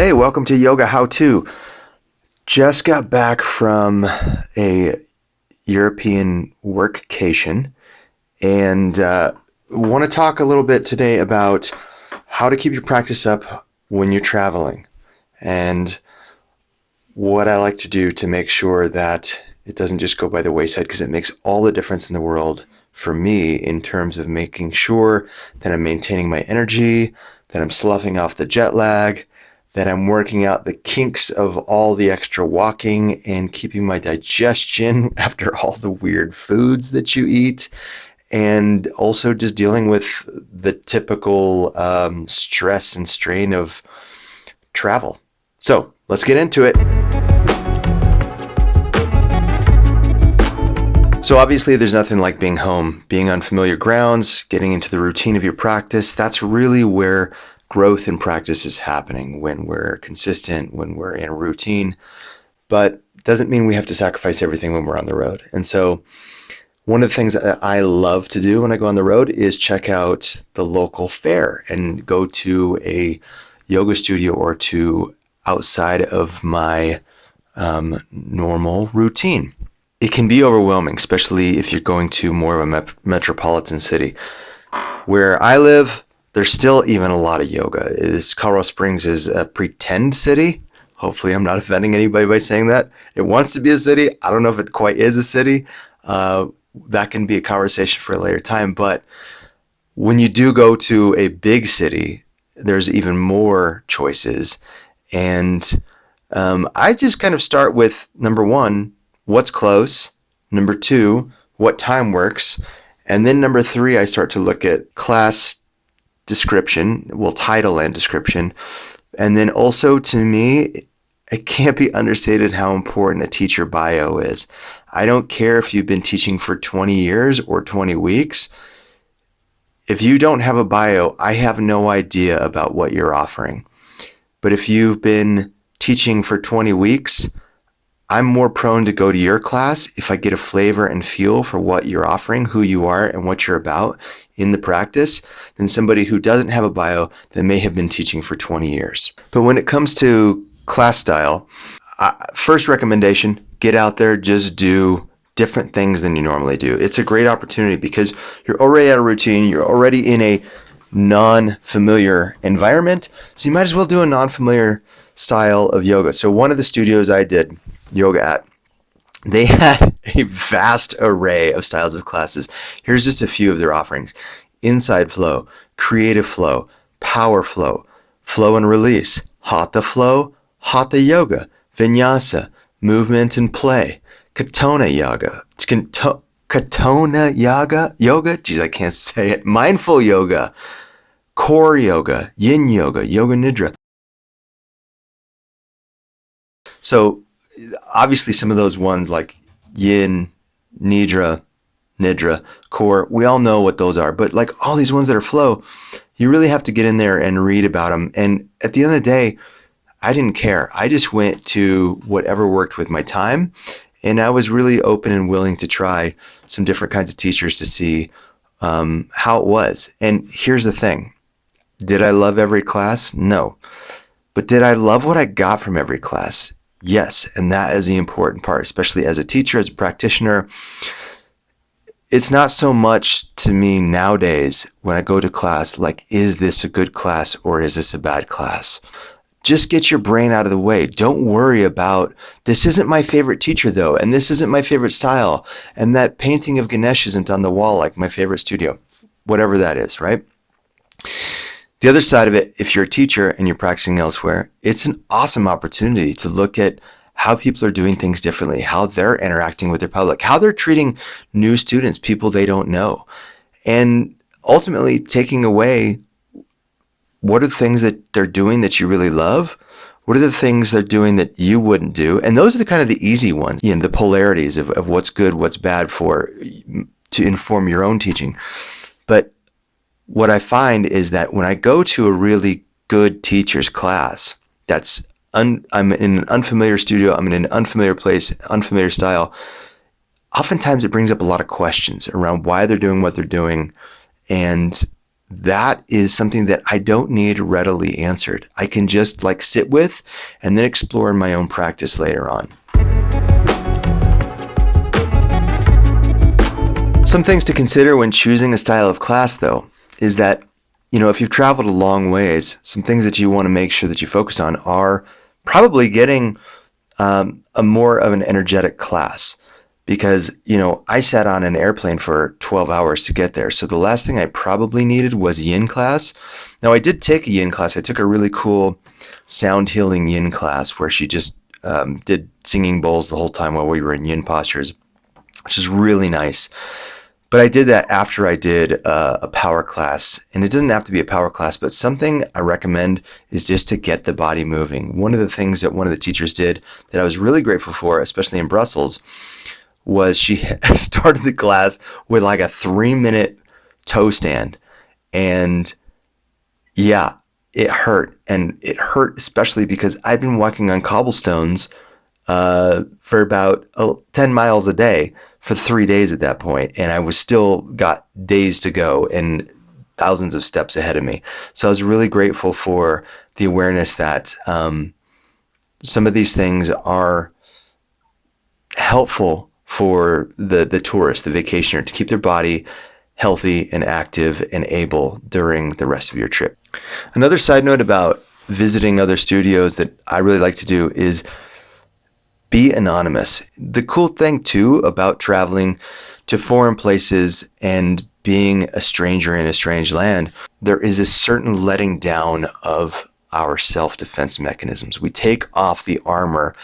Hey, welcome to Yoga How To. Just got back from a European workcation and want to talk a little bit today about how to keep your practice up when you're traveling and what I like to do to make sure that it doesn't just go by the wayside, because it makes all the difference in the world for me in terms of making sure that I'm maintaining my energy, that I'm sloughing off the jet lag, that I'm working out the kinks of all the extra walking and keeping my digestion after all the weird foods that you eat, and also just dealing with the typical stress and strain of travel. So let's get into it. So obviously there's nothing like being home, being on familiar grounds, getting into the routine of your practice. That's really where growth in practice is happening, when we're consistent, when we're in a routine. But it doesn't mean we have to sacrifice everything when we're on the road. And so one of the things that I love to do when I go on the road is check out the local fair and go to a yoga studio or two outside of my normal routine. It can be overwhelming, especially if you're going to more of a metropolitan city. Where I live, there's still even a lot of yoga. Colorado Springs is a pretend city. Hopefully I'm not offending anybody by saying that. It wants to be a city. I don't know if it quite is a city. That can be a conversation for a later time. But when you do go to a big city, there's even more choices. And I just kind of start with, number one, what's close? Number two, what time works? And then number three, I start to look at class description, title and description. And then also, to me, it can't be understated how important a teacher bio is. I don't care if you've been teaching for 20 years or 20 weeks. If you don't have a bio, I have no idea about what you're offering. But if you've been teaching for 20 weeks, I'm more prone to go to your class if I get a flavor and feel for what you're offering, who you are, and what you're about in the practice, than somebody who doesn't have a bio that may have been teaching for 20 years. But when it comes to class style, first recommendation, get out there, just do different things than you normally do. It's a great opportunity because you're already at a routine, you're already in a non-familiar environment, so you might as well do a non-familiar style of yoga. So one of the studios I did yoga at, they had a vast array of styles of classes. Here's just a few of their offerings: inside flow, creative flow, power flow, flow and release, hatha flow, hatha yoga, vinyasa, movement and play, katona yoga, geez, I can't say it, mindful yoga, core yoga, yin yoga, yoga nidra. So obviously some of those ones like yin, nidra, core, we all know what those are. But like all these ones that are flow, you really have to get in there and read about them. And at the end of the day, I didn't care. I just went to whatever worked with my time. And I was really open and willing to try some different kinds of teachers to see how it was. And here's the thing. Did I love every class? No. But did I love what I got from every class? Yes, and that is the important part, especially as a teacher, as a practitioner. It's not so much to me nowadays when I go to class like, is this a good class or is this a bad class? Just get your brain out of the way. Don't worry about, this isn't my favorite teacher though, and this isn't my favorite style, and that painting of Ganesh isn't on the wall like my favorite studio. Whatever that is, right? The other side of it, if you're a teacher and you're practicing elsewhere, it's an awesome opportunity to look at how people are doing things differently, how they're interacting with their public, how they're treating new students, people they don't know, and ultimately taking away what are the things that they're doing that you really love, what are the things they're doing that you wouldn't do, and those are the kind of the easy ones, the polarities of what's good, what's bad to inform your own teaching. But what I find is that when I go to a really good teacher's class, I'm in an unfamiliar studio, I'm in an unfamiliar place, unfamiliar style, oftentimes it brings up a lot of questions around why they're doing what they're doing and that is something that I don't need readily answered. I can just like sit with and then explore in my own practice later on. Some things to consider when choosing a style of class, though, is that, if you've traveled a long ways, some things that you want to make sure that you focus on are probably getting a more of an energetic class. Because, I sat on an airplane for 12 hours to get there. So the last thing I probably needed was yin class. Now, I did take a yin class. I took a really cool sound healing yin class where she just did singing bowls the whole time while we were in yin postures, which is really nice. But I did that after I did a power class. And it doesn't have to be a power class, but something I recommend is just to get the body moving. One of the things that one of the teachers did that I was really grateful for, especially in Brussels, was she started the class with like a 3-minute toe stand. And yeah, it hurt. And it hurt especially because I've been walking on cobblestones for about 10 miles a day for 3 days at that point. And I was still got days to go and thousands of steps ahead of me. So I was really grateful for the awareness that some of these things are helpful for the tourist, the vacationer, to keep their body healthy and active and able during the rest of your trip. Another side note about visiting other studios that I really like to do is be anonymous. The cool thing too about traveling to foreign places and being a stranger in a strange land, there is a certain letting down of our self-defense mechanisms. We take off the armor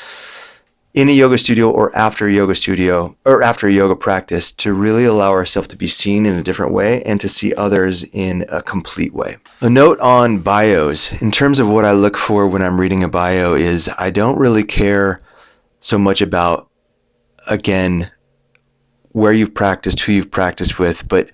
in a yoga studio or after a yoga studio or after a yoga practice to really allow ourselves to be seen in a different way and to see others in a complete way. A note on bios. In terms of what I look for when I'm reading a bio is I don't really care so much about, again, where you've practiced, who you've practiced with, but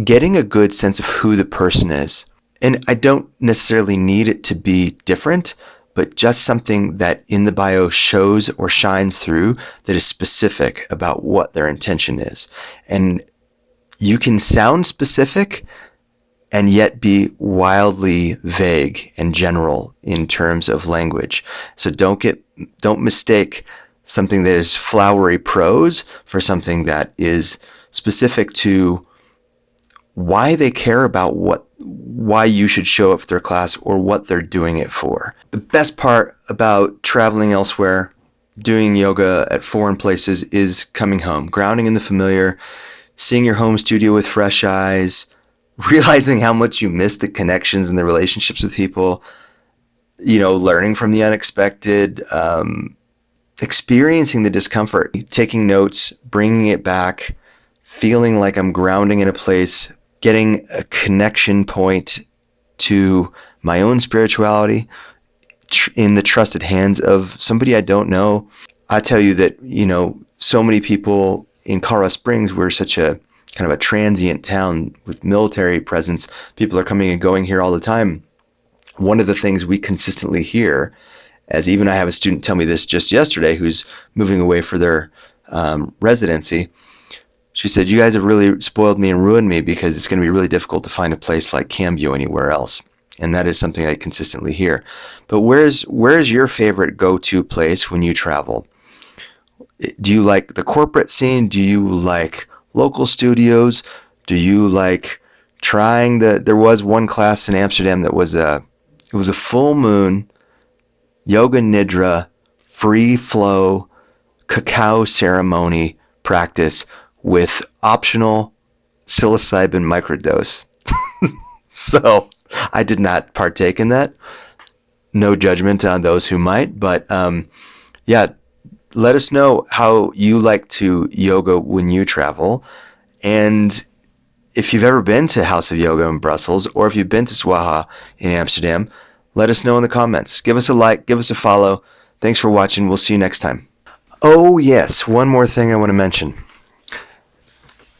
getting a good sense of who the person is. And I don't necessarily need it to be different, but just something that in the bio shows or shines through that is specific about what their intention is. And you can sound specific and yet be wildly vague and general in terms of language. So don't mistake something that is flowery prose for something that is specific to why they care about why you should show up for their class or what they're doing it for. The best part about traveling elsewhere, doing yoga at foreign places, is coming home, grounding in the familiar, seeing your home studio with fresh eyes, realizing how much you miss the connections and the relationships with people, learning from the unexpected, experiencing the discomfort, taking notes, bringing it back, feeling like I'm grounding in a place, getting a connection point to my own spirituality in the trusted hands of somebody I don't know. I tell you that, so many people in Colorado Springs, we're such a kind of a transient town with military presence. People are coming and going here all the time. One of the things we consistently hear, as even I have a student tell me this just yesterday who's moving away for their residency, she said, "You guys have really spoiled me and ruined me because it's going to be really difficult to find a place like Cambio anywhere else." And that is something I consistently hear. But where's your favorite go-to place when you travel? Do you like the corporate scene? Do you like local studios? Do you like trying there was one class in Amsterdam that was it was a full moon yoga nidra free flow cacao ceremony practice with optional psilocybin microdose. So I did not partake in that. No judgment on those who might, but let us know how you like to yoga when you travel. And if you've ever been to House of Yoga in Brussels, or if you've been to Swaha in Amsterdam, let us know in the comments. Give us a like, give us a follow. Thanks for watching. We'll see you next time. Oh yes, one more thing I want to mention.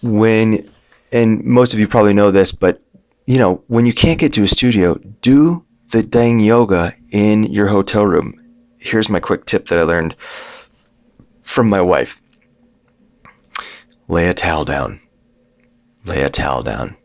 And most of you probably know this, but when you can't get to a studio, do the dang yoga in your hotel room. Here's my quick tip that I learned from my wife. Lay a towel down. Lay a towel down.